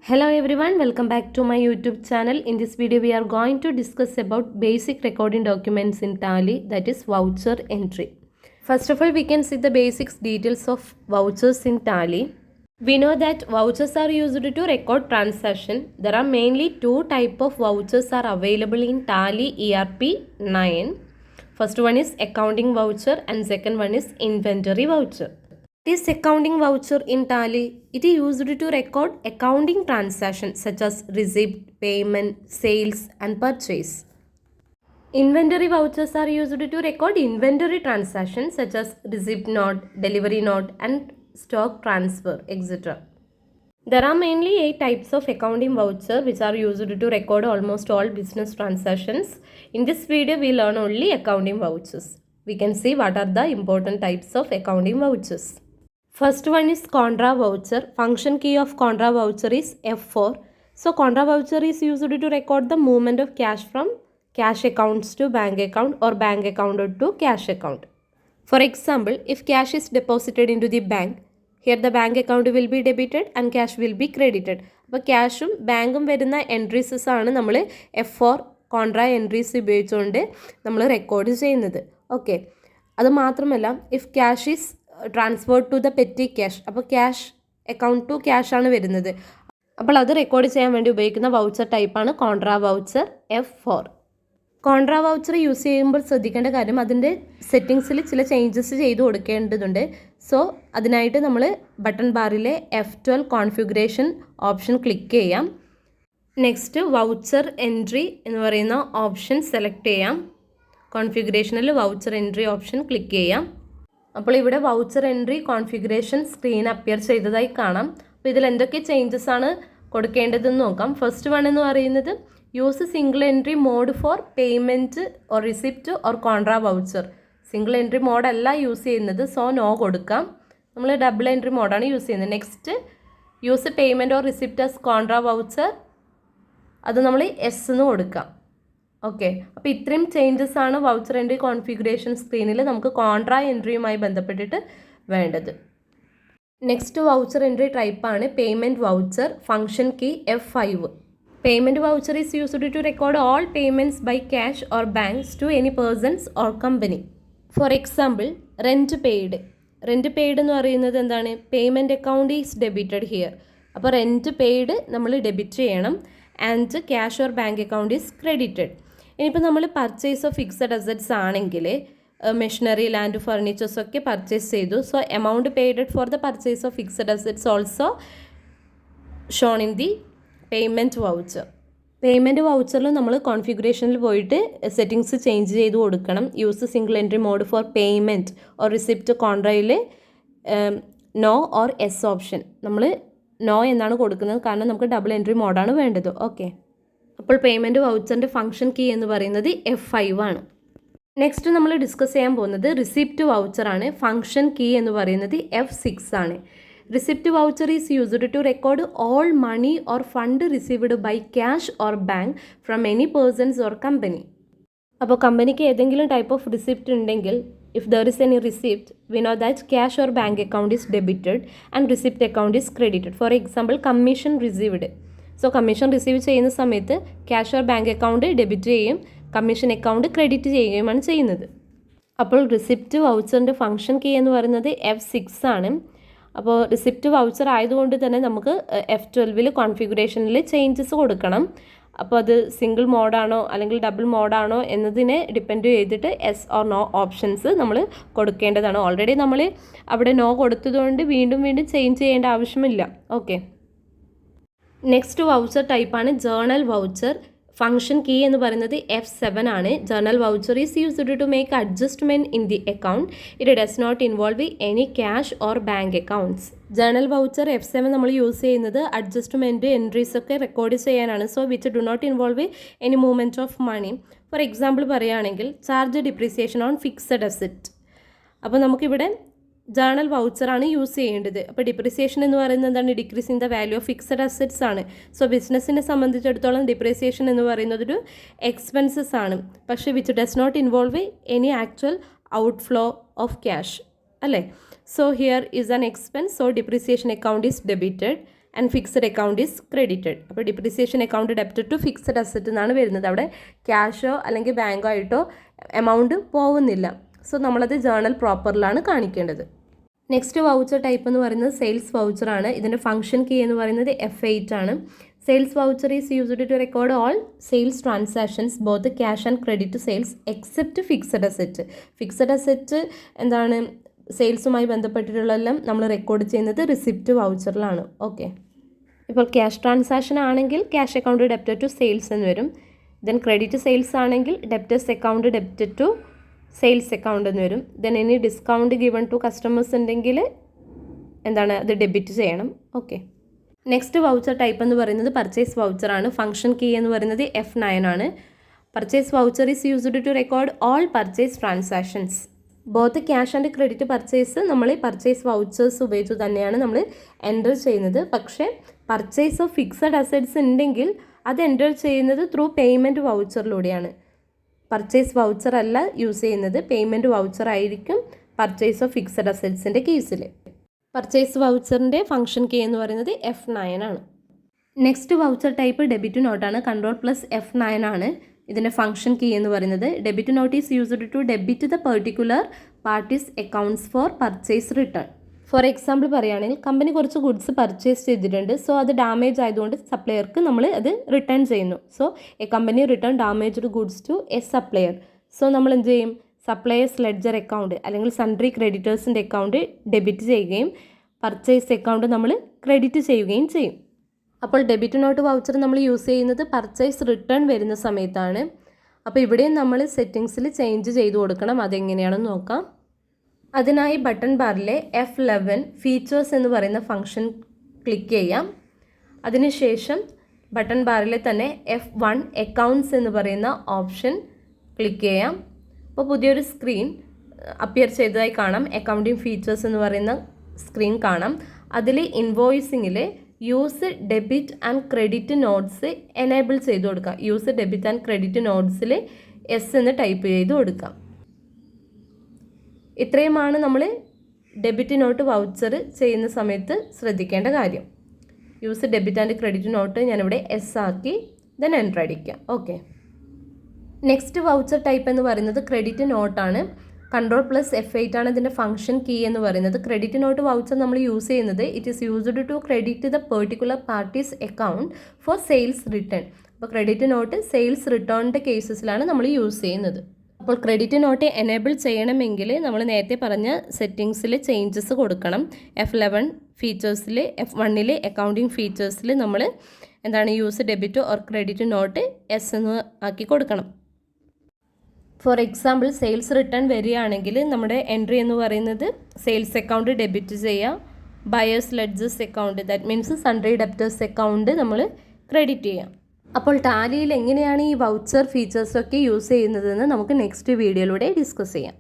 Hello everyone, welcome back to my YouTube channel. In this video we are going to discuss about basic recording documents in Tally, that is voucher entry. First of all, we can see the basics details of vouchers in Tally. We know that vouchers are used to record transaction. There are mainly two type of vouchers are available in Tally ERP 9. First one is accounting voucher and second one is inventory voucher. This accounting voucher in Tally, it is used to record accounting transactions such as receipt, payment, sales and purchase. Inventory vouchers are used to record inventory transactions such as receipt note, delivery note and stock transfer, etc. There are mainly 8 types of accounting voucher which are used to record almost all business transactions. In this video, we learn only accounting vouchers. We can see what are the important types of accounting vouchers. First one is contra voucher. Function key of contra voucher is F4. So contra voucher is used to record the movement of cash from cash accounts to bank account or bank account to cash account. For example, if cash is deposited into the bank, here the bank account will be debited and cash will be credited. അപ്പോൾ ക്യാഷും ബാങ്കും വരുന്ന എൻട്രീസസ് ആണ് നമ്മൾ F4 contra entries ഉപയോഗിച്ചുകൊണ്ട് നമ്മൾ record ചെയ്യുന്നത്. Okay, അത് മാത്രമല്ല if cash is transferred to the petty cash, അപ്പോൾ ക്യാഷ് അക്കൗണ്ട് ടു ക്യാഷ് ആണ് വരുന്നത്. അപ്പോൾ അത് റെക്കോർഡ് ചെയ്യാൻ വേണ്ടി ഉപയോഗിക്കുന്ന വൗച്ചർ ടൈപ്പാണ് contra voucher F4. Contra voucher use ചെയ്യുമ്പോൾ ശ്രദ്ധിക്കേണ്ട കാര്യം അതിൻ്റെ സെറ്റിങ്സിൽ ചില ചേഞ്ചസ് ചെയ്ത് കൊടുക്കേണ്ടതുണ്ട്. സോ അതിനായിട്ട് നമ്മൾ ബട്ടൺ ബാറിലെ F12 കോൺഫിഗറേഷൻ ഓപ്ഷൻ ക്ലിക്ക് ചെയ്യാം. നെക്സ്റ്റ് വൗച്ചർ എൻട്രി എന്ന് പറയുന്ന ഓപ്ഷൻ സെലക്ട് ചെയ്യാം. കോൺഫിഗറേഷനിൽ വൗച്ചർ എൻട്രി ഓപ്ഷൻ ക്ലിക്ക് ചെയ്യാം. അപ്പോൾ ഇവിടെ voucher entry configuration screen appear ചെയ്തതായി കാണാം. അപ്പോൾ ഇതിൽ എന്തൊക്കെ ചേഞ്ചസ് ആണ് കൊടുക്കേണ്ടതെന്ന് നോക്കാം. ഫസ്റ്റ് വൺ എന്ന് പറയുന്നത് use single entry mode for payment or receipt or contra voucher. Single entry മോഡല്ല യൂസ് ചെയ്യുന്നത്, സോ നോ കൊടുക്കാം. നമ്മൾ ഡബിൾ എൻട്രി മോഡാണ് യൂസ് ചെയ്യുന്നത്. Next use payment or receipt as contra voucher, അത് നമ്മൾ എസ് എന്ന് കൊടുക്കാം. ഓക്കെ, അപ്പോൾ ഇത്രയും ചേഞ്ചസ് ആണ് വൗച്ചർ എൻട്രി കോൺഫിഗറേഷൻ സ്ക്രീനിൽ നമുക്ക് കോൺട്രാ എൻട്രിയുമായി ബന്ധപ്പെട്ടിട്ട് വേണ്ടത്. നെക്സ്റ്റ് വൗച്ചർ എൻട്രി ടൈപ്പാണ് payment voucher. Function key F5. Payment voucher is used to record all payments by cash or banks to any persons or company. For example rent paid. Rent paid എന്ന് പറയുന്നത് എന്താണ്? Payment account is debited here. അപ്പോൾ rent paid നമ്മൾ debit ചെയ്യണം and cash or bank account is credited. ഇനിയിപ്പോൾ നമ്മൾ purchase of fixed assets ആണെങ്കിൽ machinery, land, furnitures ഒക്കെ പർച്ചേസ് ചെയ്തു. So amount paid for the purchase of fixed assets also shown in the payment voucher. Payment വൗച്ചറിൽ നമ്മൾ കോൺഫിഗറേഷനിൽ പോയിട്ട് settings change ചെയ്ത് കൊടുക്കണം. Use single entry mode for payment or receipt കോൺട്രയിൽ നോ ഓർ എസ് ഓപ്ഷൻ. നമ്മൾ no എന്നാണ് കൊടുക്കുന്നത്, കാരണം നമുക്ക് ഡബിൾ എൻട്രി മോഡാണ് വേണ്ടത്. ഓക്കെ, അപ്പോൾ പേയ്മെൻറ്റ് വൗച്ചറിൻ്റെ ഫംഗ്ഷൻ കീ എന്ന് പറയുന്നത് F5 ആണ്. നെക്സ്റ്റ് നമ്മൾ ഡിസ്കസ് ചെയ്യാൻ പോകുന്നത് റിസിപ്റ്റ് വൗച്ചറാണ്. ഫംഗ്ഷൻ കീ എന്ന് പറയുന്നത് F6 ആണ്. Receipt voucher is used to record all money or fund received by cash or bank from any persons or company. അപ്പോൾ കമ്പനിക്ക് ഏതെങ്കിലും ടൈപ്പ് ഓഫ് റിസിപ്റ്റ് ഉണ്ടെങ്കിൽ, if there is any receipt, we know that cash or bank account is debited and receipt account is credited. For example, commission received. So commission receive ചെയ്യുന്ന സമയത്ത് cash or bank account debit ചെയ്യും, commission account credit ചെയ്യുകയുമാണ് ചെയ്യുന്നത്. അപ്പോൾ receipt വൗച്ചറിൻ്റെ function key എന്ന് പറയുന്നത് F6 ആണ്. അപ്പോൾ receipt voucher ആയതുകൊണ്ട് തന്നെ നമുക്ക് F12 കോൺഫിഗറേഷനിൽ ചേഞ്ചസ് കൊടുക്കണം. അപ്പോൾ അത് സിംഗിൾ മോഡാണോ അല്ലെങ്കിൽ ഡബിൾ മോഡാണോ എന്നതിനെ ഡിപ്പെൻഡ് ചെയ്തിട്ട് എസ് ഓർ നോ ഓപ്ഷൻസ് നമ്മൾ കൊടുക്കേണ്ടതാണ്. ഓൾറെഡി നമ്മൾ അവിടെ നോ കൊടുത്തതുകൊണ്ട് വീണ്ടും വീണ്ടും ചേഞ്ച് ചെയ്യേണ്ട ആവശ്യമില്ല. ഓക്കെ, നെക്സ്റ്റ് വൗച്ചർ ടൈപ്പാണ് ജേർണൽ വൗച്ചർ. ഫംഗ്ഷൻ കീ എന്ന് പറയുന്നത് F7 ആണ്. Journal voucher is used to make adjustment in the account. It does not involve any cash or bank accounts. Journal voucher F7 നമ്മൾ use ചെയ്യുന്നത് adjustment entries ഒക്കെ record ചെയ്യാനാണ്. So which do not involve any movement of money. For example പറയുകയാണെങ്കിൽ charge depreciation on fixed asset. അപ്പോൾ നമുക്കിവിടെ journal വൗച്ചറാണ് use ചെയ്യേണ്ടത്. അപ്പോൾ depreciation എന്ന് പറയുന്നത് എന്താണ്? Decreasing the value of fixed assets ആണ്. സോ ബിസിനസ്സിനെ സംബന്ധിച്ചിടത്തോളം ഡിപ്രിസിയേഷൻ എന്ന് പറയുന്നത് ഒരു എക്സ്പെൻസസ് ആണ്, പക്ഷേ which does not involve any actual outflow of cash, അല്ലേ? So here is an expense, so depreciation account is debited. And fixed account is credited. അപ്പോൾ depreciation account debit to fixed asset എന്നാണ് വരുന്നത്. അവിടെ ക്യാഷോ അല്ലെങ്കിൽ ബാങ്കോ ആയിട്ടോ amount പോകുന്നില്ല. So നമ്മളത് journal പ്രോപ്പറിലാണ് കാണിക്കേണ്ടത്. നെക്സ്റ്റ് വൗച്ചർ ടൈപ്പ് എന്ന് പറയുന്നത് സെയിൽസ് വൗച്ചറാണ്. ഇതിൻ്റെ ഫംഗ്ഷൻ കീ എന്ന് പറയുന്നത് F8 ആണ്. Sales voucher is used to record all sales transactions both cash and credit sales except fixed asset. Fixed asset എന്താണ്, സെയിൽസുമായി ബന്ധപ്പെട്ടിട്ടുള്ളതെല്ലാം നമ്മൾ റെക്കോർഡ് ചെയ്യുന്നത് റിസിപ്റ്റ് വൗച്ചറിലാണ്. ഓക്കെ, ഇപ്പോൾ ക്യാഷ് ട്രാൻസാക്ഷൻ ആണെങ്കിൽ cash account debtor to sales എന്ന് വരും. ദെൻ ക്രെഡിറ്റ് സെയിൽസ് ആണെങ്കിൽ debtors account debited to sales account എന്ന് വരും. ദെൻ ഇനി ഡിസ്കൗണ്ട് ഗിവൺ ടു കസ്റ്റമേഴ്സ് ഉണ്ടെങ്കിൽ എന്താണ്, അത് ഡെബിറ്റ് ചെയ്യണം. ഓക്കെ, നെക്സ്റ്റ് വൗച്ചർ ടൈപ്പ് എന്ന് പറയുന്നത് പർച്ചേസ് വൗച്ചറാണ്. ഫംഗ്ഷൻ കീ എന്ന് പറയുന്നത് F9 ആണ്. Purchase voucher is used to record all purchase transactions both cash and credit purchase നമ്മൾ പർച്ചേസ് വൗച്ചേഴ്സ് ഉപയോഗിച്ച് തന്നെയാണ് നമ്മൾ എൻ്റർ ചെയ്യുന്നത്. പക്ഷേ പർച്ചേസ് ഓഫ് ഫിക്സഡ് അസറ്റ്സ് ഉണ്ടെങ്കിൽ അത് എൻ്റർ ചെയ്യുന്നത് ത്രൂ പേയ്മെൻറ്റ് വൗച്ചറിലൂടെയാണ്. പർച്ചേസ് വൗച്ചർ അല്ല യൂസ് ചെയ്യുന്നത്, പേയ്മെൻറ്റ് വൗച്ചർ ആയിരിക്കും പർച്ചേസ് ഓഫ് ഫിക്സഡ് അസറ്റ്സിൻ്റെ കേസിൽ. പർച്ചേസ് വൗച്ചറിൻ്റെ ഫംഗ്ഷൻ കീ എന്ന് പറയുന്നത് F9 ആണ്. നെക്സ്റ്റ് വൗച്ചർ ടൈപ്പ് ഡെബിറ്റ് നോട്ടാണ്. Ctrl+F9 ആണ് ഇതിൻ്റെ ഫംഗ്ഷൻ കീ എന്ന് പറയുന്നത്. Debit note is used to debit the particular parties accounts for purchase return. For example പറയുകയാണെങ്കിൽ കമ്പനി കുറച്ച് ഗുഡ്സ് പർച്ചേസ് ചെയ്തിട്ടുണ്ട്. സോ അത് ഡാമേജ് ആയതുകൊണ്ട് സപ്ലയർക്ക് നമ്മൾ അത് റിട്ടേൺ ചെയ്യുന്നു. So a company return damaged goods to a supplier. So നമ്മൾ എന്ത് ചെയ്യും, സപ്ലയേഴ്സ് ലെഡ്ജർ അക്കൗണ്ട് അല്ലെങ്കിൽ സൺട്രി ക്രെഡിറ്റേഴ്സിൻ്റെ അക്കൗണ്ട് ഡെബിറ്റ് ചെയ്യുകയും പർച്ചേസ് അക്കൗണ്ട് നമ്മൾ ക്രെഡിറ്റ് ചെയ്യുകയും ചെയ്യും. അപ്പോൾ ഡെബിറ്റ് നോട്ട് വൗച്ചർ നമ്മൾ യൂസ് ചെയ്യുന്നത് പർച്ചേസ് റിട്ടേൺ വരുന്ന സമയത്താണ്. അപ്പോൾ ഇവിടെയും നമ്മൾ സെറ്റിങ്സിൽ ചേഞ്ച് ചെയ്ത് കൊടുക്കണം. അതെങ്ങനെയാണെന്ന് നോക്കാം. അതിനായി ബട്ടൺ ബാറിലെ F11 ഫീച്ചേഴ്സ് എന്ന് പറയുന്ന ഫംഗ്ഷൻ ക്ലിക്ക് ചെയ്യാം. അതിനുശേഷം ബട്ടൺ ബാറിലെ തന്നെ F1 അക്കൗണ്ട്സ് എന്ന് പറയുന്ന ഓപ്ഷൻ ക്ലിക്ക് ചെയ്യാം. അപ്പോൾ പുതിയൊരു സ്ക്രീൻ അപ്പിയർ ചെയ്തതായി കാണാം. അക്കൗണ്ടിങ് ഫീച്ചേഴ്സ് എന്ന് പറയുന്ന സ്ക്രീൻ കാണാം. അതിൽ ഇൻവോയ്സിങ്ങിൽ use debit and credit notes enable ചെയ്ത് കൊടുക്കാം. യൂസ് ഡെബിറ്റ് ആൻഡ് ക്രെഡിറ്റ് നോട്ട്സിൽ എസ് എന്ന് ടൈപ്പ് ചെയ്ത് കൊടുക്കാം. ഇത്രയുമാണ് നമ്മൾ ഡെബിറ്റ് നോട്ട് വൗച്ചർ ചെയ്യുന്ന സമയത്ത് ശ്രദ്ധിക്കേണ്ട കാര്യം. Use debit and credit note ഞാനിവിടെ എസ് ആക്കി ദെൻ എൻ്റർ അടിക്കാം. ഓക്കെ, നെക്സ്റ്റ് വൗച്ചർ ടൈപ്പ് എന്ന് പറയുന്നത് ക്രെഡിറ്റ് നോട്ടാണ്. Ctrl+F8 ആണ് ഇതിൻ്റെ ഫംഗ്ഷൻ കീ എന്ന് പറയുന്നത്. ക്രെഡിറ്റ് നോട്ട് വൗച്ചർ നമ്മൾ യൂസ് ചെയ്യുന്നത് it is used to credit the particular parties account for sales return. അപ്പോൾ ക്രെഡിറ്റ് നോട്ട് സെയിൽസ് റിട്ടേണിൻ്റെ കേസസിലാണ് നമ്മൾ യൂസ് ചെയ്യുന്നത്. അപ്പോൾ ക്രെഡിറ്റ് നോട്ട് എനേബിൾ ചെയ്യണമെങ്കിൽ നമ്മൾ നേരത്തെ പറഞ്ഞ സെറ്റിങ്സിൽ ചേഞ്ചസ് കൊടുക്കണം. F11 ഫീച്ചേഴ്സിൽ F1 അക്കൗണ്ടിങ് ഫീച്ചേഴ്സിൽ നമ്മൾ എന്താണ് use debit or credit note S എന്ന് ആക്കി കൊടുക്കണം. ഫോർ എക്സാമ്പിൾ സെയിൽസ് റിട്ടേൺ വരികയാണെങ്കിൽ നമ്മുടെ എൻട്രി എന്ന് പറയുന്നത് സെയിൽസ് അക്കൗണ്ട് ഡെബിറ്റ് ചെയ്യുക, buyers ledgers account that means sundry debtors account നമ്മൾ ക്രെഡിറ്റ് ചെയ്യാം. അപ്പോൾ ടാലിയിൽ എങ്ങനെയാണ് ഈ വൗച്ചർ ഫീച്ചേഴ്സൊക്കെ യൂസ് ചെയ്യുന്നതെന്ന് നമുക്ക് നെക്സ്റ്റ് വീഡിയോയിലൂടെ ഡിസ്കസ് ചെയ്യാം.